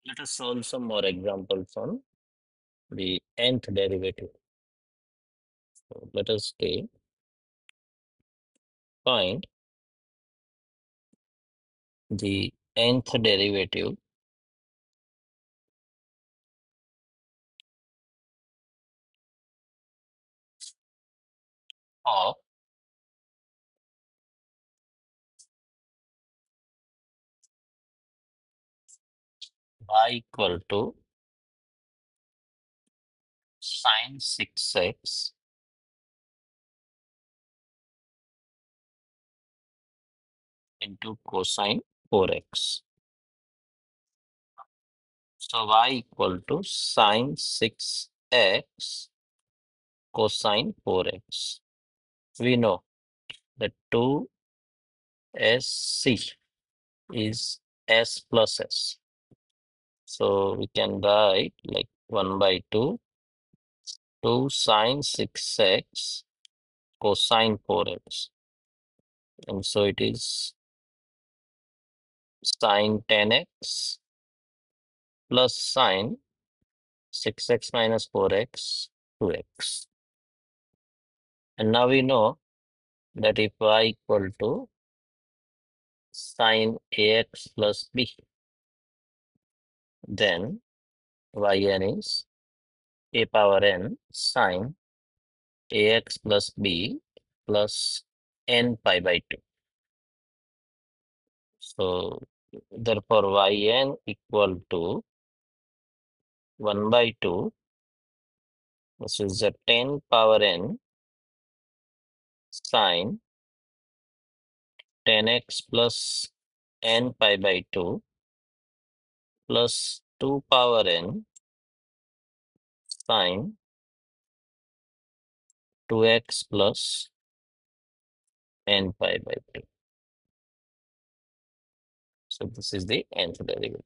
Let us solve some more examples on the nth derivative. So let us take find the nth derivative of y equal to sine 6x into cosine 4x. So y equal to sine 6x cosine 4x. We know that 2sc is s plus s. So we can write like 1 by 2 sine 6x cosine 4x. And so it is sine 10x plus sine 6x minus 4x 2x. And now we know that if y equal to sine ax plus b, then yn is a power n sine ax plus b plus n pi by 2. So therefore yn equal to 1 by 2, this is a 10 power n sine 10x plus n pi by 2 plus 2 power n sine 2x plus n pi by 2. So this is the nth derivative.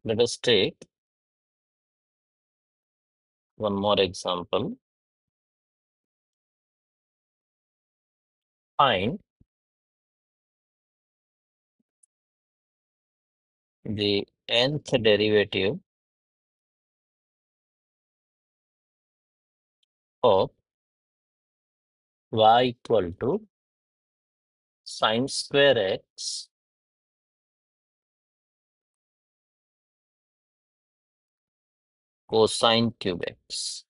Let us take one more example. Find the nth derivative of y equal to sine square x cosine cube x.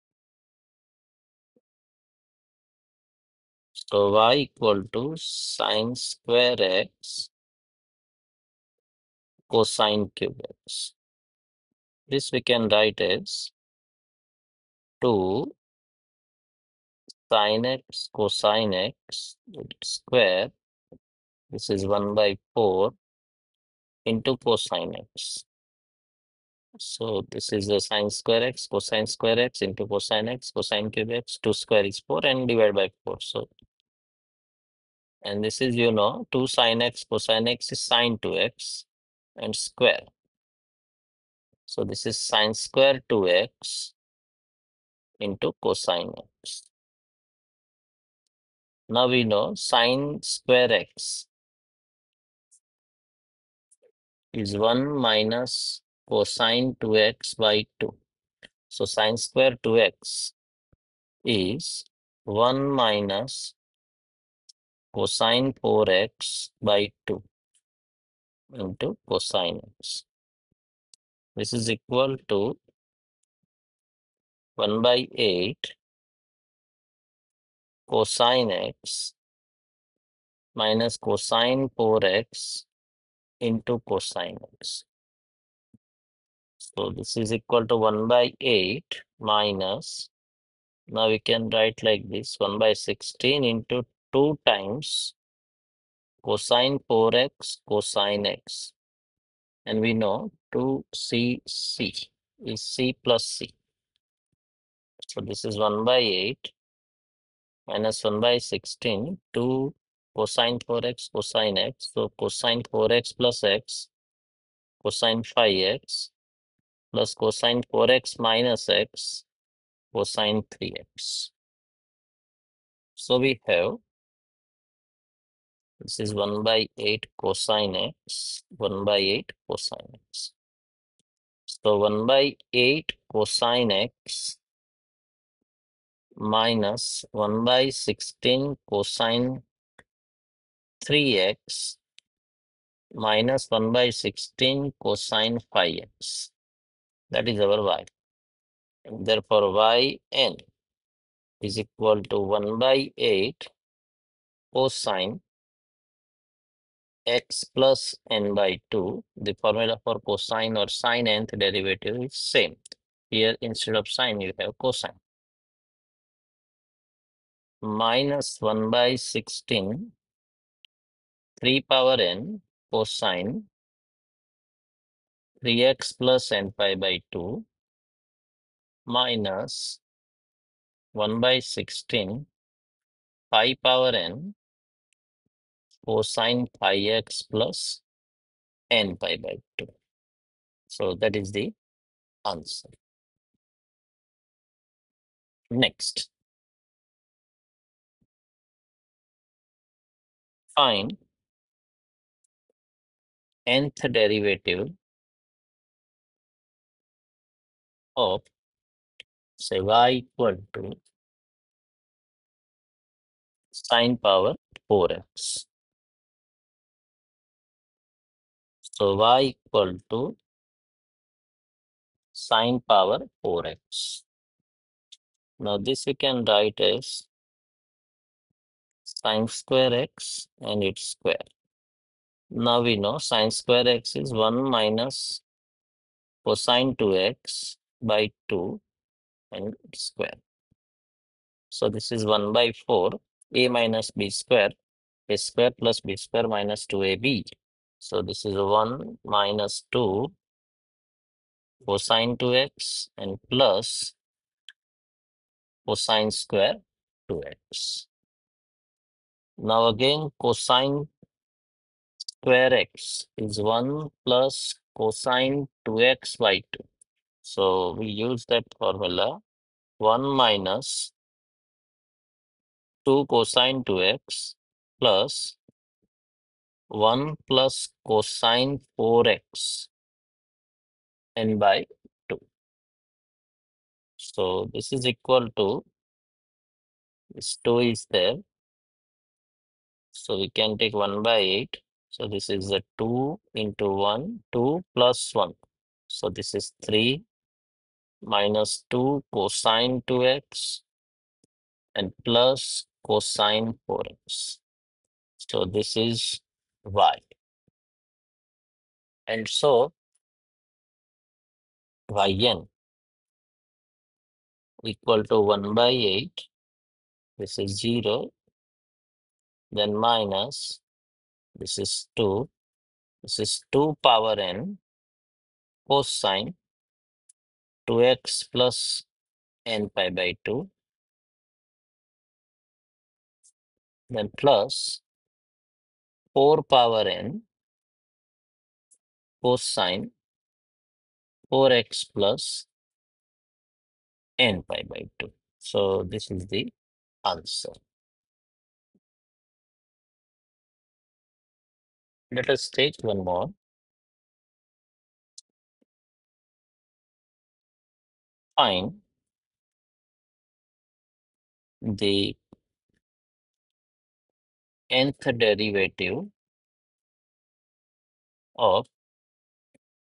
So y equal to sine square x cosine cube x. This we can write as 2 sin x cosine x square. This is 1 by 4 into cosine x. So this is the sine square x cosine square x into cosine x cosine cube x. 2 square is 4 and divide by 4. So, and this is 2 sin x cosine x is sine 2x and square. So this is sine square 2x into cosine x. Now we know sine square x is 1 minus cosine 2x by 2. So sine square 2x is 1 minus cosine 4x by 2 into cosine x. This is equal to 1 by 8 cosine x minus cosine 4x into cosine x. So this is equal to 1 by 8 minus, now we can write like this, 1 by 16 into 2 times cosine 4x cosine x. And we know 2c is c plus c. So this is 1 by 8 minus 1 by 16, 2 cosine 4x cosine x. So cosine 4x plus x, cosine 5x plus cosine 4x minus x, cosine 3x. So we have This is 1 by 8 cosine x, 1 by 8 cosine x. So 1 by 8 cosine x minus 1 by 16 cosine 3x minus 1 by 16 cosine 5x. That is our y. And therefore, yn is equal to 1 by 8 cosine x plus n by 2. The formula for cosine or sine nth derivative is same. Here, instead of sine, you have cosine. Minus 1 by 16, 3 power n cosine 3x plus n pi by 2 minus 1 by 16 pi power n cosine pi x plus n pi by 2. So that is the answer. Next, find nth derivative of, say, y equal to sine power 4x. So y equal to sine power 4x. Now this we can write as sine square x and its square. Now we know sine square x is 1 minus cosine 2x by 2 and its square. So this is 1 by 4, a minus b square, a square plus b square minus 2ab. So this is 1 minus 2 cosine 2x and plus cosine square 2x. Now again cosine square x is 1 plus cosine 2x by 2. So we use that formula 1 minus 2 cosine 2x plus 1 plus cosine 4x n by 2. So this is equal to, this 2 is there. So we can take 1 by 8. So this is a 2 into 1, 2 plus 1. So this is 3 minus 2 cosine 2x and plus cosine 4x. So this is y. And so yn equal to 1 by 8. This is 0. Then minus, this is 2. This is 2 power n cosine 2x plus n pi by 2. Then plus 4 power n cosine 4x plus n pi by 2. So this is the answer. Let us take one more. Find the nth derivative of,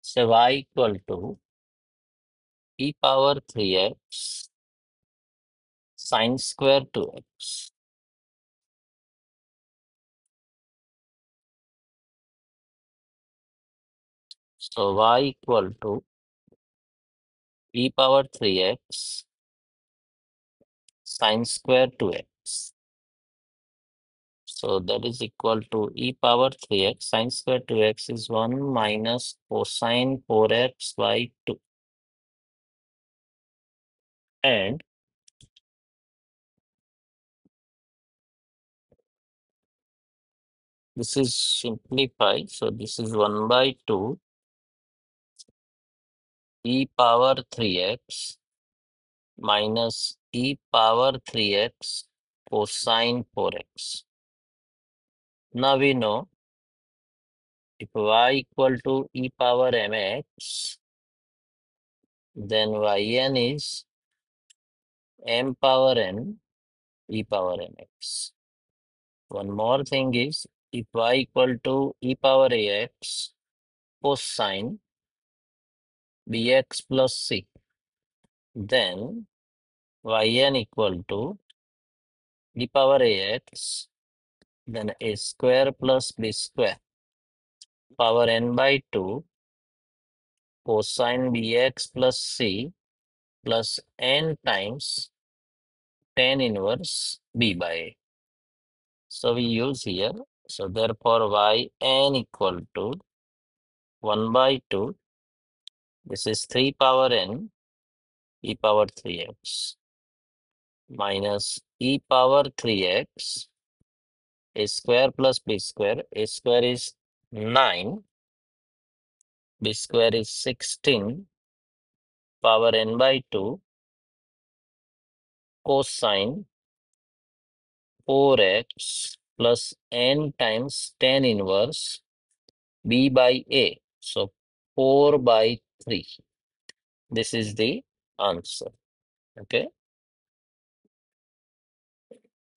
say, y equal to e power 3x sine square 2x. So y equal to e power 3x sine square 2x. So that is equal to e power 3x sine square 2x is 1 minus cosine 4x by 2. And this is simplified. So this is 1 by 2 e power 3x minus e power 3x cosine 4x. Now we know if y equal to e power mx, then yn is m power n e power mx. One more thing is, if y equal to e power ax cosine bx plus c, then yn equal to e power ax, then a square plus b square power n by 2 cosine bx plus c plus n times tan inverse b by a. So we use here. So therefore yn equal to 1 by 2. This is 3 power n e power 3x minus e power 3x a square plus b square. A square is 9. B square is 16 power n by 2 cosine 4x plus n times tan inverse b by a. So 4 by 3. This is the answer. Okay.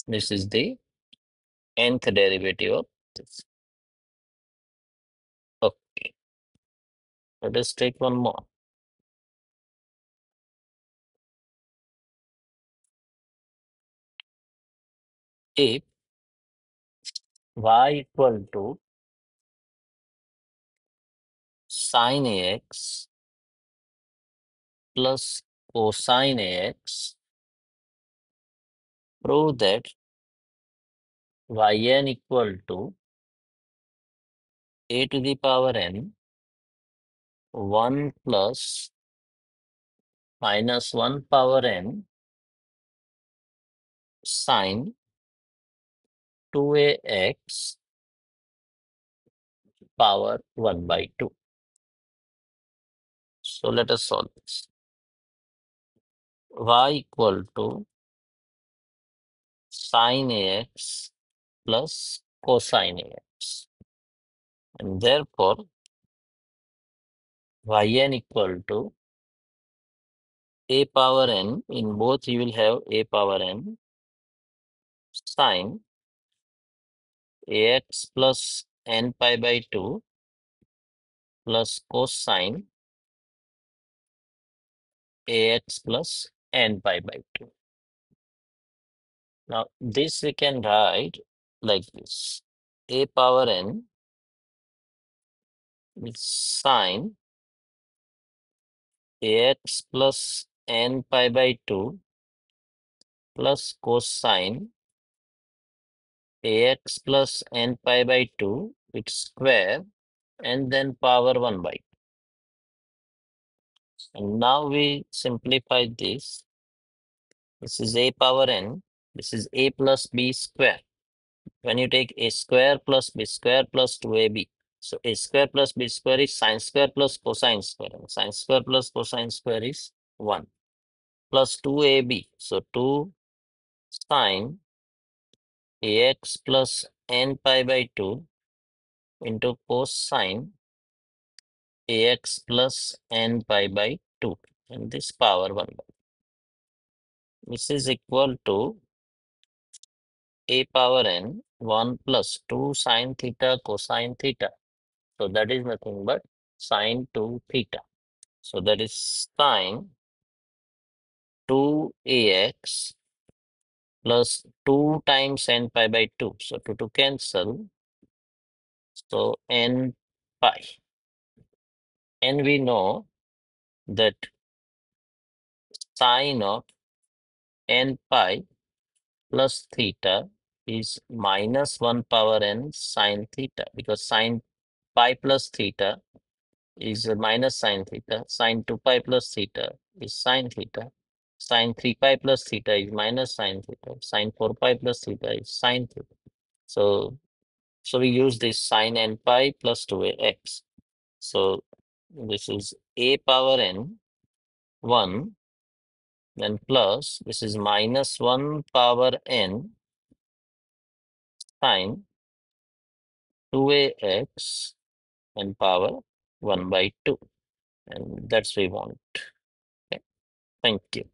This is the nth derivative of this. Okay. Let us take one more. If y equal to sin ax plus cosine ax, prove that yn equal to a to the power n 1 plus minus 1 power n sine 2ax power 1 by 2. So let us solve this. Y equal to sin ax plus cosine ax. And therefore, yn equal to a power n. In both you will have a power n sine ax plus n pi by 2 plus cosine ax plus n pi by 2. Now this we can write like this. A power n is sine ax plus n pi by 2 plus cosine ax plus n pi by 2 its square and then power 1 by 2. And now we simplify this. This is a power n. This is a plus b square. When you take a square plus b square plus 2ab. So a square plus b square is sine square plus cosine square. And sine square plus cosine square is 1 plus 2ab. So 2 sine ax plus n pi by 2 into cosine ax plus n pi by 2. And this power 1 by. This is equal to a power n 1 plus 2 sine theta cosine theta. So that is nothing but sine 2 theta. So that is sine 2ax plus 2 times n pi by 2. So 2 cancel. So n pi. And we know that sine of n pi plus theta is minus 1 power n sine theta, because sine pi plus theta is minus sine theta. Sine 2 pi plus theta is sine theta. Sine 3 pi plus theta is minus sine theta. Sine 4 pi plus theta is sine theta. So we use this sine n pi plus 2ax. So this is a power n 1, then plus this is minus 1 power n sine 2ax and power 1 by 2. And that's we want. Okay. Thank you.